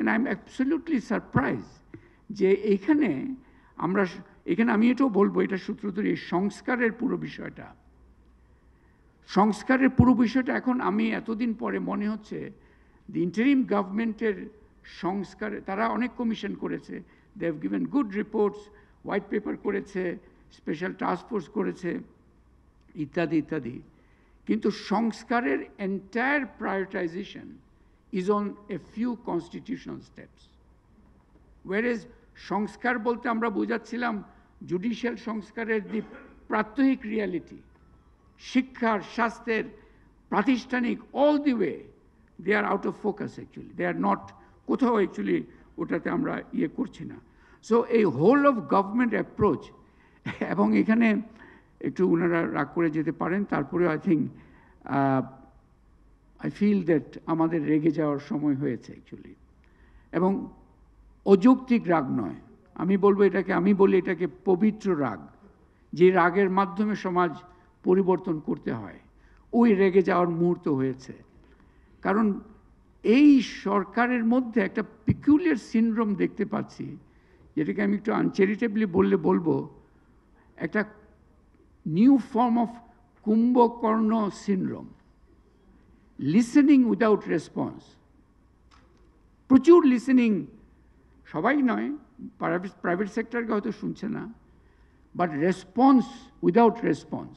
And I am absolutely surprise যে এখানে আমি এটাও বলবো, এটা সূত্র ধরে এই সংস্কারের পুরো বিষয়টা এখন আমি এতদিন পরে মনে হচ্ছে দি ইন্টারিম গভর্নমেন্টের সংস্কারে তারা অনেক কমিশন করেছে, they have given good reports, white paper করেছে, স্পেশাল টাস্ক ফোর্স করেছে, ইত্যাদি ইত্যাদি, কিন্তু সংস্কারের entire prioritisation is on a few constitutional steps. ওয়ারেজ সংস্কার বলতে আমরা বোঝাচ্ছিলাম জুডিশিয়াল সংস্কারের দি প্রাত্যহিক রিয়ালিটি, শিক্ষার, স্বাস্থ্যের, প্রাতিষ্ঠানিক, all the way they are out of focus actually, they are not, কোথাও অ্যাকচুয়ালি ওটাতে আমরা করছি না। সো এই হোল অফ গভর্নমেন্ট অ্যাপ্রোচ, এবং এখানে একটু ওনারা রাগ করে যেতে পারেন, তারপরে I think I feel that আমাদের রেগে যাওয়ার সময় হয়েছে অ্যাকচুয়ালি, এবং অযৌক্তিক রাগ নয়, আমি বলি এটাকে পবিত্র রাগ, যে রাগের মাধ্যমে সমাজ পরিবর্তন করতে হয়, ওই রেগে যাওয়ার মুহূর্ত হয়েছে। কারণ এই সরকারের মধ্যে একটা পিকুলিয়ার সিনড্রোম দেখতে পাচ্ছি, যেটাকে আমি একটু আনচ্যারিটেবলি বলবো একটা new form of Kumbhakarna syndrome, listening without response. প্রচুর লিসেনিং, সবাই নয়, প্রাইভেট সেক্টরকে হয়তো শুনছে না, বাট রেসপন্স উইদাউট রেসপন্স।